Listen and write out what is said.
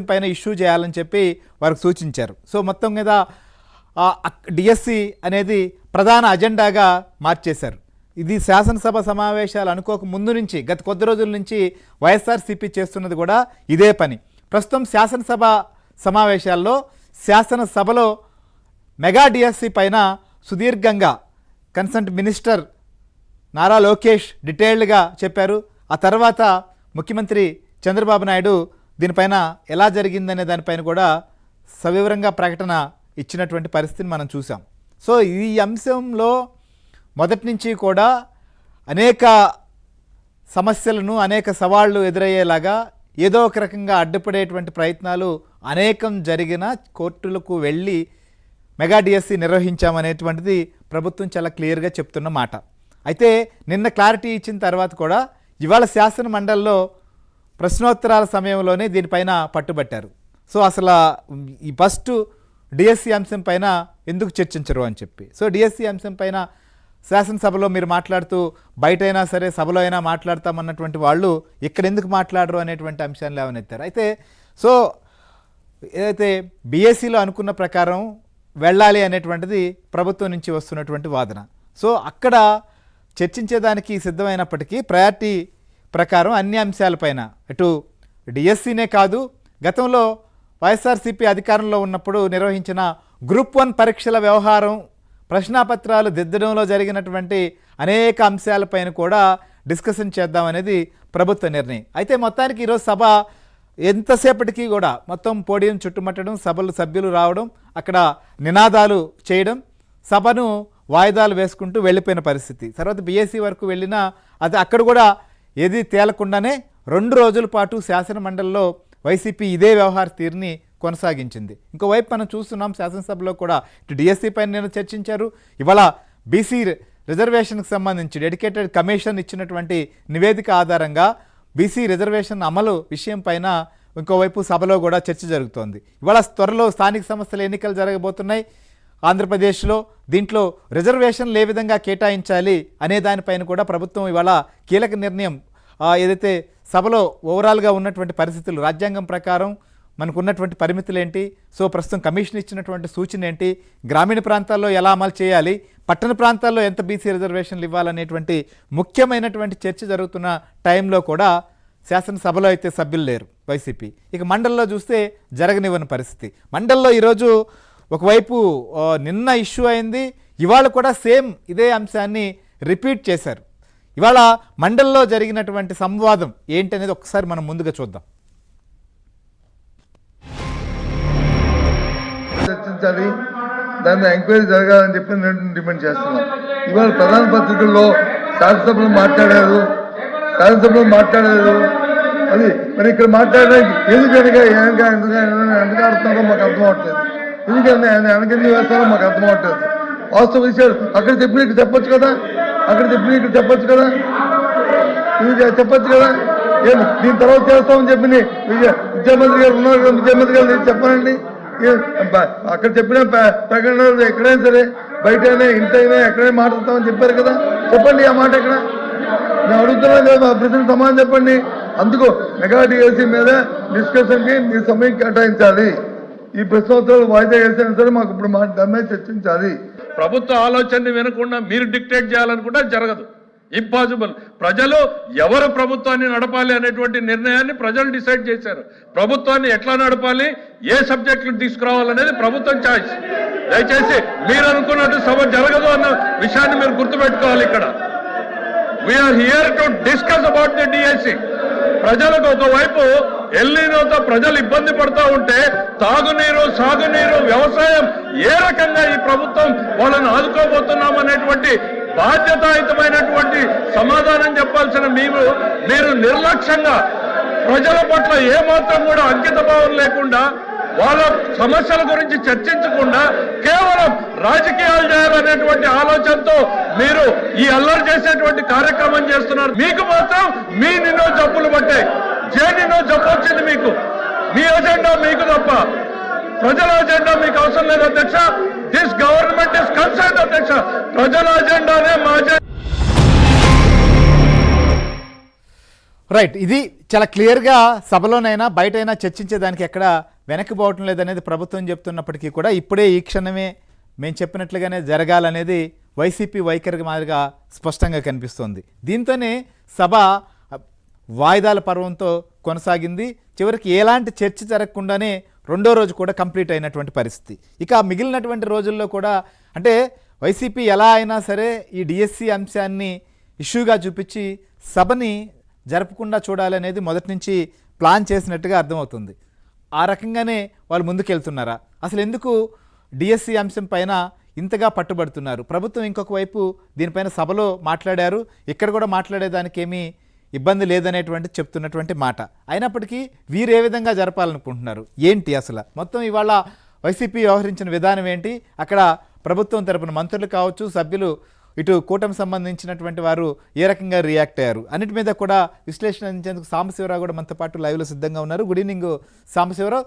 పైన ఇష్యూ చేయాలని చెప్పి వారికి సూచించారు. సో మొత్తం మీద డిఎస్సి అనేది ప్రధాన అజెండాగా మార్చేశారు. ఇది శాసనసభ సమావేశాలు అనుకోక ముందు నుంచి గత కొద్ది రోజుల నుంచి వైఎస్ఆర్సీపీ చేస్తున్నది కూడా ఇదే పని. ప్రస్తుతం శాసనసభ సమావేశాల్లో శాసనసభలో మెగా డిఎస్సి పైన సుదీర్ఘంగా కన్సర్న్ మినిస్టర్ నారా లోకేష్ డీటెయిల్డ్గా చెప్పారు. ఆ తర్వాత ముఖ్యమంత్రి చంద్రబాబు నాయుడు దీనిపైన ఎలా జరిగిందనే దానిపైన కూడా సవివరంగా ప్రకటన ఇచ్చినటువంటి పరిస్థితిని మనం చూసాం. సో ఈ అంశంలో మొదటి నుంచి కూడా అనేక సమస్యలను అనేక సవాళ్లు ఎదురయ్యేలాగా ఏదో ఒక రకంగా అడ్డుపడేటువంటి ప్రయత్నాలు అనేకం జరిగిన కోర్టులకు వెళ్ళి మెగా డిఎస్సి నిర్వహించామనేటువంటిది ప్రభుత్వం చాలా క్లియర్గా చెప్తున్న మాట. అయితే నిన్న క్లారిటీ ఇచ్చిన తర్వాత కూడా ఇవాళ శాసన మండలిలో ప్రశ్నోత్తరాల సమయంలోనే దీనిపైన పట్టుబట్టారు. సో అసలు ఈ ఫస్ట్ డిఎస్సి అంశం పైన ఎందుకు చర్చించరు అని చెప్పి. సో డిఎస్సి అంశం పైన శాసనసభలో మీరు మాట్లాడుతూ బయటైనా సరే సభలో అయినా మాట్లాడతామన్నటువంటి వాళ్ళు ఇక్కడ ఎందుకు మాట్లాడరు అనేటువంటి అంశాన్ని లేవనెత్తారు. అయితే సో ఏదైతే బీఎస్సీలో అనుకున్న ప్రకారం వెళ్ళాలి అనేటువంటిది ప్రభుత్వం నుంచి వస్తున్నటువంటి వాదన. సో అక్కడ చర్చించేదానికి సిద్ధమైనప్పటికీ ప్రయారిటీ ప్రకారం అన్ని అంశాలపైన ఇటు డిఎస్సీనే కాదు, గతంలో వైఎస్ఆర్సీపీ అధికారంలో ఉన్నప్పుడు నిర్వహించిన గ్రూప్ 1 పరీక్షల వ్యవహారం, ప్రశ్నాపత్రాలు దిద్దడంలో జరిగినటువంటి అనేక అంశాలపైన కూడా డిస్కషన్ చేద్దామనేది ప్రభుత్వ నిర్ణయం. అయితే మొత్తానికి ఈరోజు సభ ఎంతసేపటికి కూడా మొత్తం పోడియం చుట్టుముట్టడం, సభ్యులు రావడం, అక్కడ నినాదాలు చేయడం, సభను వాయిదాలు వేసుకుంటూ వెళ్ళిపోయిన పరిస్థితి. తర్వాత బీఎస్సీ వరకు వెళ్ళినా అది అక్కడ కూడా ఏది తేలకుండానే 2 రోజుల పాటు శాసన మండలిలో వైసీపీ ఇదే వ్యవహార తీరుని కొనసాగించింది. ఇంకోవైపు మనం చూస్తున్నాం శాసనసభలో కూడా ఇటు డిఎస్సీ పైన నేను చర్చించారు. ఇవాళ బీసీ రిజర్వేషన్కి సంబంధించి డెడికేటెడ్ కమిషన్ ఇచ్చినటువంటి నివేదిక ఆధారంగా బీసీ రిజర్వేషన్ అమలు విషయం పైన ఇంకోవైపు సభలో కూడా చర్చ జరుగుతోంది. ఇవాళ త్వరలో స్థానిక సంస్థల ఎన్నికలు జరగబోతున్నాయి ఆంధ్రప్రదేశ్లో. దీంట్లో రిజర్వేషన్లు ఏ విధంగా కేటాయించాలి అనే దానిపైన కూడా ప్రభుత్వం ఇవాళ కీలక నిర్ణయం ఏదైతే సభలో ఓవరాల్గా ఉన్నటువంటి పరిస్థితులు, రాజ్యాంగం ప్రకారం మనకు ఉన్నటువంటి పరిమితులు ఏంటి, సో ప్రస్తుతం కమిషన్ ఇచ్చినటువంటి సూచన ఏంటి, గ్రామీణ ప్రాంతాల్లో ఎలా అమలు చేయాలి, పట్టణ ప్రాంతాల్లో ఎంత బీసీ రిజర్వేషన్లు ఇవ్వాలనేటువంటి ముఖ్యమైనటువంటి చర్చ జరుగుతున్న టైంలో కూడా శాసనసభలో అయితే సభ్యులు లేరు వైసీపీ. ఇక మండలిలో చూస్తే జరగనివ్వని పరిస్థితి. మండలిలో ఈరోజు ఒకవైపు నిన్న ఇష్యూ అయింది, ఇవాళ కూడా సేమ్ ఇదే అంశాన్ని రిపీట్ చేశారు. ఇవాళ మండలిలో జరిగినటువంటి సంవాదం ఏంటనేది ఒకసారి మనం ముందుగా చూద్దాం. చర్చించాలి, దాన్ని ఎంక్వైరీ జరగాలని చెప్పి నేను డిమాండ్ చేస్తున్నాను. ఇవాళ ప్రధాన పత్రికల్లో శాసనసభలో మాట్లాడారు అది మరి ఇక్కడ మాట్లాడడానికి ఎందుకు ఆడుతున్నారో మాకు అర్థం అవట్లేదు. ఎందుకంటే వెనకెందుకు వేస్తారో మాకు అర్థం అవట్లేదు. వాస్తవ విషయాలు అక్కడ చెప్పిన ఇక్కడ చెప్పొచ్చు కదా, చెప్పొచ్చు కదా. దీని తర్వాత చేస్తామని చెప్పి విద్యామంత్రి గారు ఉన్నారు కదా, విద్యామంత్రి గారు నేను చెప్పానండి. అక్కడ చెప్పిన ప్రకటనలు ఎక్కడైనా సరే బయటైనా ఇంటైనా ఎక్కడైనా మాట్లాడతామని చెప్పారు కదా, చెప్పండి ఆ మాట ఎక్కడ. నేను అడుగుతున్నాను కదా, మా ప్రశ్నకు సమాధానం చెప్పండి. అందుకు మెగా డిఎస్సీ మీద డిస్కషన్కి మీ సమయం కేటాయించాలి. ఈ ప్రశ్నోత్తరాలు వాయిదా వేసినా సరే మాకు ఇప్పుడు దాని మీద చర్చించాలి. ప్రభుత్వ ఆలోచనని వినకుండా మీరు డిక్టేట్ చేయాలనుకుంటే జరగదు, ఇంపాసిబుల్. ప్రజలు ఎవరు ప్రభుత్వాన్ని నడపాలి అనేటువంటి నిర్ణయాన్ని ప్రజలు డిసైడ్ చేశారు. ప్రభుత్వాన్ని ఎట్లా నడపాలి, ఏ సబ్జెక్టులు తీసుకురావాలనేది ప్రభుత్వం ఛాయిస్. దయచేసి మీరు అనుకున్నట్టు సభ జరగదు అన్న విషయాన్ని మీరు గుర్తుపెట్టుకోవాలి. ఇక్కడ we are here to discuss about the DSC. ప్రజలకు ఒకవైపు ఎల్నినోతో ప్రజలు ఇబ్బంది పడుతూ ఉంటే తాగునీరు, సాగునీరు, వ్యవసాయం ఏ రకంగా ఈ ప్రభుత్వం వాళ్ళని ఆదుకోబోతున్నాం అనేటువంటి బాధ్యతాయుతమైనటువంటి సమాధానం చెప్పాల్సిన మీరు నిర్లక్ష్యంగా ప్రజల పట్ల ఏమాత్రం కూడా అంకిత భావం లేకుండా, వాళ్ళ సమస్యల గురించి చర్చించకుండా కేవలం రాజకీయాలు చేయాలనేటువంటి ఆలోచనతో మీరు ఈ అల్లరి చేసేటువంటి కార్యక్రమం చేస్తున్నారు. మీకు మాత్రం మీ నిన్నో జబ్బులు పట్టాయి, నిన్నో జబ్బు వచ్చింది మీకు. మీ అజెండా మీకు తప్ప ప్రజల అజెండా మీకు అవసరం లేదు అధ్యక్ష. దిస్ గవర్నమెంట్ ఇస్ కన్సర్న్ అధ్యక్ష. ప్రజల అజెండానే మా అజెండా. రైట్, ఇది చాలా క్లియర్గా సభలోనైనా బయటైనా చర్చించేదానికి ఎక్కడ వెనక్కిపోవటం లేదనేది ప్రభుత్వం చెప్తున్నప్పటికీ కూడా ఇప్పుడే ఈ క్షణమే మేము చెప్పినట్లుగానే జరగాలనేది వైసీపీ వైఖరి మాదిరిగా స్పష్టంగా కనిపిస్తోంది. దీంతోనే సభ వాయిదాల పర్వంతో కొనసాగింది. చివరికి ఎలాంటి చర్చ జరగకుండానే రెండో రోజు కూడా కంప్లీట్ అయినటువంటి పరిస్థితి. ఇక మిగిలినటువంటి రోజుల్లో కూడా అంటే వైసీపీ ఎలా అయినా సరే ఈ డిఎస్సి అంశాన్ని ఇష్యూగా చూపించి సభని జరపకుండా చూడాలనేది మొదటి నుంచి ప్లాన్ చేసినట్టుగా అర్థమవుతుంది. ఆ రకంగానే వాళ్ళు ముందుకెళ్తున్నారా? అసలు ఎందుకు డిఎస్సి అంశం పైన ఇంతగా పట్టుబడుతున్నారు? ప్రభుత్వం ఇంకొక వైపు దీనిపైన సభలో మాట్లాడారు, ఇక్కడ కూడా మాట్లాడేదానికి ఏమీ ఇబ్బంది లేదనేటువంటి చెప్తున్నటువంటి మాట. అయినప్పటికీ వీరు ఏ విధంగా జరపాలనుకుంటున్నారు ఏంటి? అసలు మొత్తం ఇవాళ వైసీపీ వ్యవహరించిన విధానం ఏంటి? అక్కడ ప్రభుత్వం తరపున మంత్రులు కావచ్చు, సభ్యులు, ఇటు కూటమి సంబంధించినటువంటి వారు ఏ రకంగా రియాక్ట్ అయ్యారు అన్నిటి మీద కూడా విశ్లేషణ అందించేందుకు సాంబశివరావు కూడా మనతో పాటు లైవ్లో సిద్ధంగా ఉన్నారు. Good evening Sambasivarao.